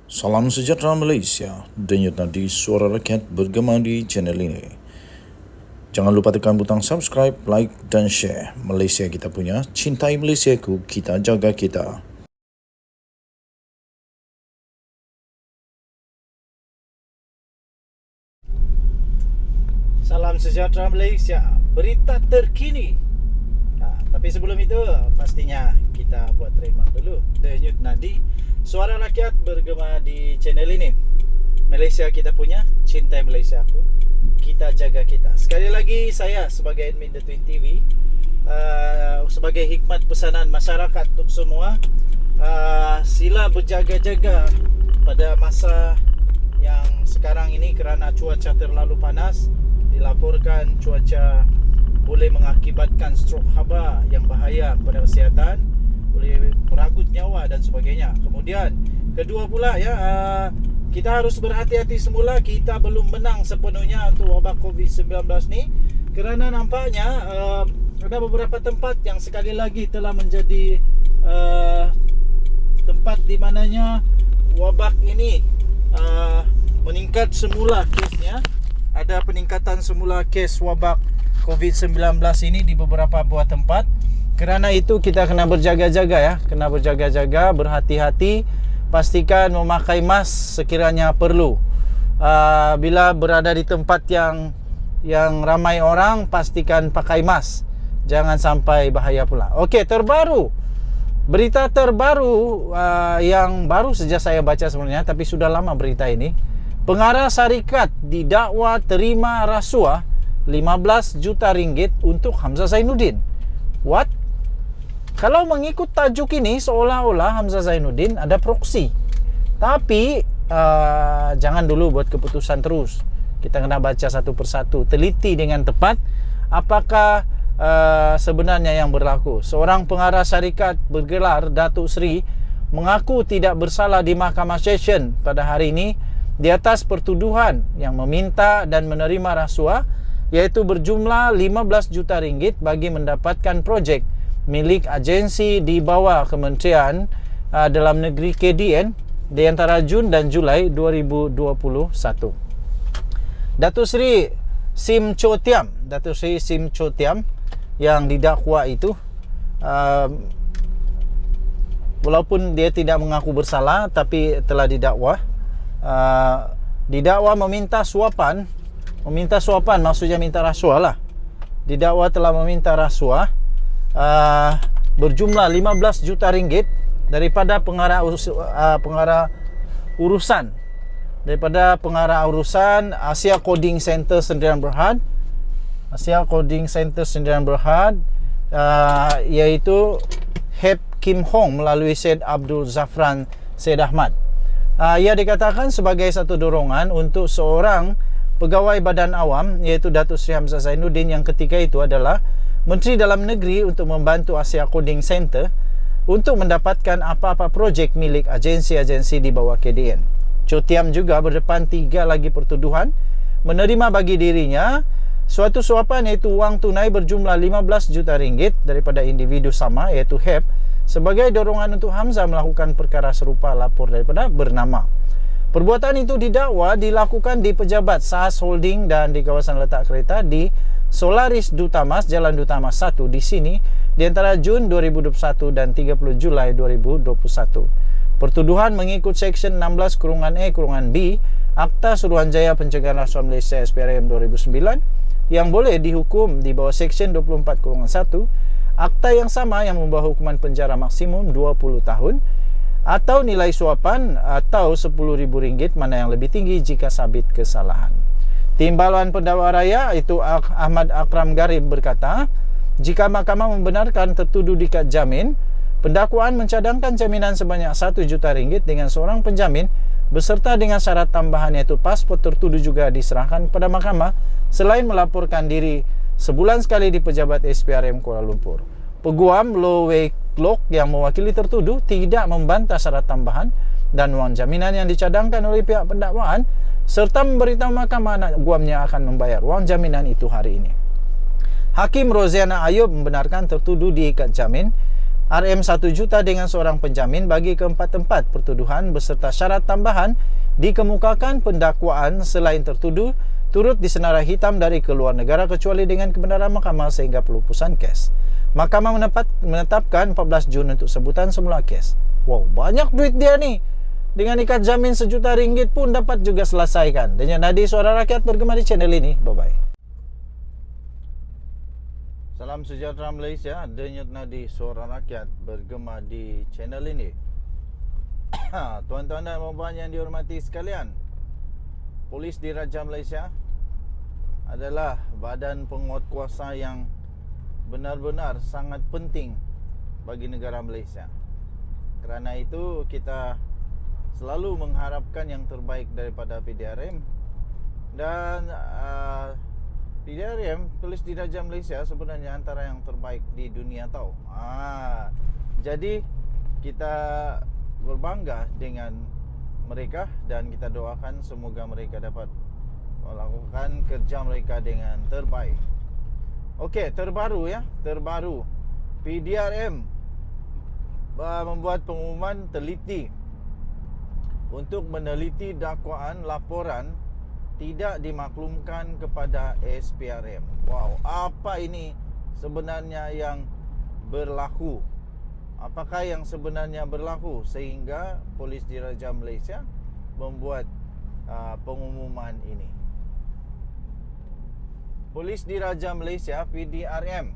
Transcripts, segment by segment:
Salam sejahtera Malaysia, denyut nadi suara rakyat bergema di channel ini. Jangan lupa tekan butang subscribe, like dan share. Malaysia kita punya, cintai Malaysiaku, kita jaga kita. Salam sejahtera Malaysia, berita terkini. Tapi sebelum itu, pastinya kita buat trademark dulu. Denyut nadi, suara rakyat bergema di channel ini. Malaysia kita punya, cintai Malaysia aku, kita jaga kita. Sekali lagi, saya sebagai admin The Twin TV, sebagai hikmat pesanan masyarakat untuk semua, sila berjaga-jaga pada masa yang sekarang ini kerana cuaca terlalu panas. Dilaporkan cuaca boleh mengakibatkan strok haba yang bahaya kepada kesihatan, boleh meragut nyawa dan sebagainya. Kemudian kedua pula kita harus berhati-hati semula. Kita belum menang sepenuhnya untuk wabak COVID-19 ni, kerana nampaknya ada beberapa tempat yang sekali lagi telah menjadi tempat di mananya wabak ini meningkat semula kesnya. Ada peningkatan semula kes wabak COVID-19 ini di beberapa buah tempat. Kerana itu kita kena berjaga-jaga ya. Kena berjaga-jaga, berhati-hati. Pastikan memakai mask sekiranya perlu. Bila berada di tempat yang ramai orang, pastikan pakai mask. Jangan sampai bahaya pula. Okey, terbaru. Berita terbaru yang baru saja saya baca sebenarnya, tapi sudah lama berita ini. Pengarah syarikat didakwa terima rasuah 15 juta ringgit untuk Hamzah Zainuddin. What? Kalau mengikut tajuk ini, seolah-olah Hamzah Zainuddin ada proksi. Tapi jangan dulu buat keputusan terus. Kita kena baca satu persatu, teliti dengan tepat apakah sebenarnya yang berlaku. Seorang pengarah syarikat bergelar Datuk Seri mengaku tidak bersalah di Mahkamah Session pada hari ini di atas pertuduhan yang meminta dan menerima rasuah, iaitu berjumlah 15 juta ringgit bagi mendapatkan projek milik agensi di bawah Kementerian Dalam Negeri KDN di antara Jun dan Julai 2021. Datuk Seri Sim Cho Tiam, Datuk Seri Sim Cho Tiam yang didakwa itu, walaupun dia tidak mengaku bersalah tapi telah didakwa. Didakwa meminta suapan maksudnya minta rasuah lah. Didakwa telah meminta rasuah berjumlah 15 juta ringgit daripada pengarah urusan Asia Coding Center Sdn Bhd, iaitu Hep Kim Hong melalui Syed Abdul Zafran Syed Ahmad. Ia dikatakan sebagai satu dorongan untuk seorang pegawai badan awam, iaitu Datuk Seri Hamzah Zainuddin yang ketika itu adalah Menteri Dalam Negeri, untuk membantu Asia Coding Center untuk mendapatkan apa-apa projek milik agensi-agensi di bawah KDN. Cho Tiam juga berdepan 3 lagi pertuduhan menerima bagi dirinya suatu suapan, iaitu wang tunai berjumlah 15 juta ringgit daripada individu sama, iaitu HEP, sebagai dorongan untuk Hamzah melakukan perkara serupa, lapor daripada bernama. Perbuatan itu didakwa dilakukan di pejabat SAS Holding dan di kawasan letak kereta di Solaris Dutamas, Jalan Dutamas 1 di sini di antara Jun 2021 dan 30 Julai 2021. Pertuduhan mengikut Seksyen 16-E-B Akta Suruhanjaya Pencegahan Rasuah Malaysia SPRM 2009 yang boleh dihukum di bawah Seksyen 24-1 Akta yang sama yang membawa hukuman penjara maksimum 20 tahun atau nilai suapan atau RM10,000, mana yang lebih tinggi jika sabit kesalahan. Timbalan Pendakwa Raya itu Ahmad Akram Garib berkata, jika mahkamah membenarkan tertuduh diikat jamin, pendakwaan mencadangkan jaminan sebanyak RM1 juta dengan seorang penjamin beserta dengan syarat tambahan, iaitu pasport tertuduh juga diserahkan kepada mahkamah selain melaporkan diri sebulan sekali di pejabat SPRM Kuala Lumpur. Peguam Low Wei Lok yang mewakili tertuduh tidak membantah syarat tambahan dan wang jaminan yang dicadangkan oleh pihak pendakwaan, serta memberitahu mahkamah anak guamnya akan membayar wang jaminan itu hari ini. Hakim Roziana Ayub membenarkan tertuduh diikat jamin RM 1 juta dengan seorang penjamin bagi keempat-empat pertuduhan beserta syarat tambahan dikemukakan pendakwaan selain tertuduh turut disenarai hitam dari keluar negara kecuali dengan kebenaran mahkamah sehingga pelupusan kes. Mahkamah menetapkan 14 Jun untuk sebutan semula kes. Wow, banyak duit dia ni. Dengan ikat jamin RM1 juta pun dapat juga selesaikan. Denyut nadi suara rakyat bergema di channel ini. Bye-bye. Salam sejahtera Malaysia. Denyut nadi suara rakyat bergema di channel ini. Tuan-tuan dan puan-puan yang dihormati sekalian, Polis Diraja Malaysia adalah badan penguatkuasa yang benar-benar sangat penting bagi negara Malaysia. Kerana itu kita selalu mengharapkan yang terbaik daripada PDRM. Dan PDRM, Polis Diraja Malaysia, sebenarnya antara yang terbaik di dunia tau. Jadi kita berbangga dengan mereka dan kita doakan semoga mereka dapat melakukan kerja mereka dengan terbaik. Okey, terbaru PDRM membuat pengumuman teliti untuk meneliti dakwaan laporan tidak dimaklumkan kepada SPRM. Wow, apa ini sebenarnya yang berlaku? Apakah yang sebenarnya berlaku sehingga Polis Diraja Malaysia membuat pengumuman ini? Polis Diraja Malaysia PDRM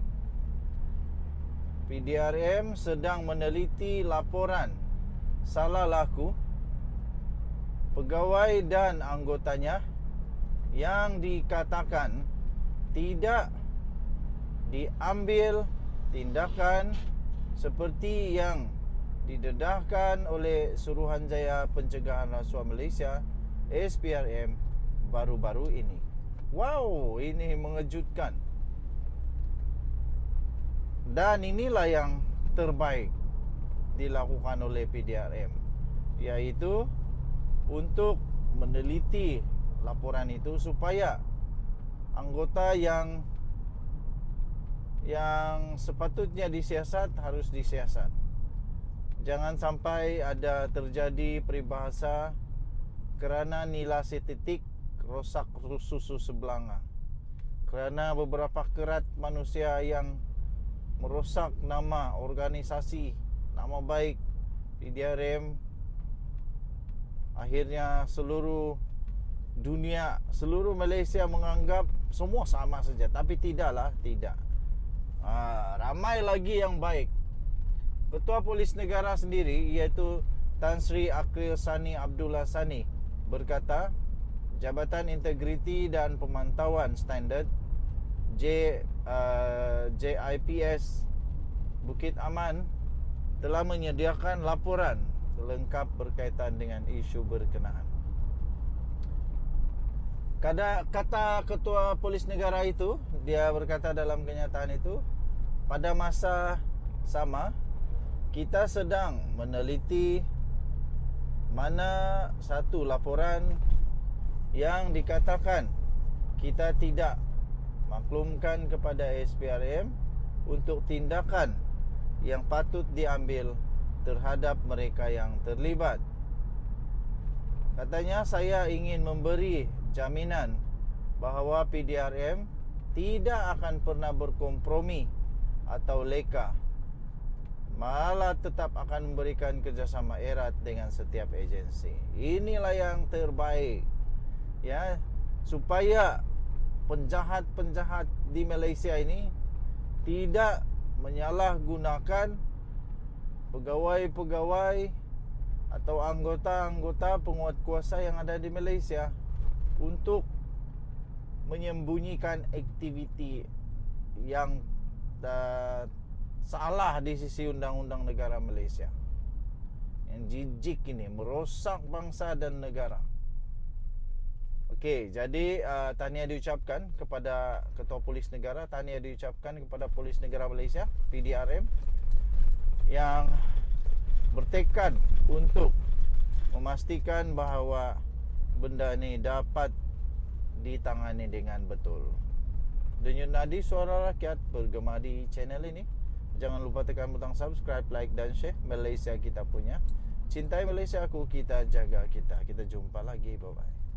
sedang meneliti laporan salah laku pegawai dan anggotanya yang dikatakan tidak diambil tindakan seperti yang didedahkan oleh Suruhanjaya Pencegahan Rasuah Malaysia SPRM baru-baru ini. Wow, ini mengejutkan. Dan inilah yang terbaik dilakukan oleh PDRM, iaitu untuk meneliti laporan itu supaya anggota yang sepatutnya disiasat harus disiasat. Jangan sampai ada terjadi peribahasa kerana nila setitik rosak susu sebelanga. Kerana beberapa kerat manusia yang merosak nama organisasi, nama baik PDRM, akhirnya seluruh dunia, seluruh Malaysia menganggap semua sama saja. Tapi tidak. Ramai lagi yang baik. Ketua Polis Negara sendiri, iaitu Tan Sri Aqil Sani Abdullah Sani, berkata Jabatan Integriti dan Pemantauan Standard JIPS Bukit Aman telah menyediakan laporan lengkap berkaitan dengan isu berkenaan. Kata Ketua Polis Negara itu, dia berkata dalam kenyataan itu, pada masa sama kita sedang meneliti mana satu laporan yang dikatakan kita tidak maklumkan kepada SPRM untuk tindakan yang patut diambil terhadap mereka yang terlibat. Katanya, saya ingin memberi jaminan bahawa PDRM tidak akan pernah berkompromi atau leka, malah tetap akan memberikan kerjasama erat dengan setiap agensi. Inilah yang terbaik, ya, supaya penjahat-penjahat di Malaysia ini tidak menyalahgunakan pegawai-pegawai atau anggota-anggota penguatkuasa yang ada di Malaysia untuk menyembunyikan aktiviti yang salah di sisi undang-undang negara Malaysia. Yang jijik ini, merosak bangsa dan negara. Okey, jadi tahniah diucapkan kepada Ketua Polis Negara, tahniah diucapkan kepada Polis Negara Malaysia PDRM yang bertekad untuk memastikan bahawa benda ni dapat ditangani dengan betul. Denyut nadi suara rakyat bergema di channel ini. Jangan lupa tekan butang subscribe, like dan share. Malaysia kita punya. Cintai Malaysia aku, kita jaga kita. Kita jumpa lagi. Bye-bye.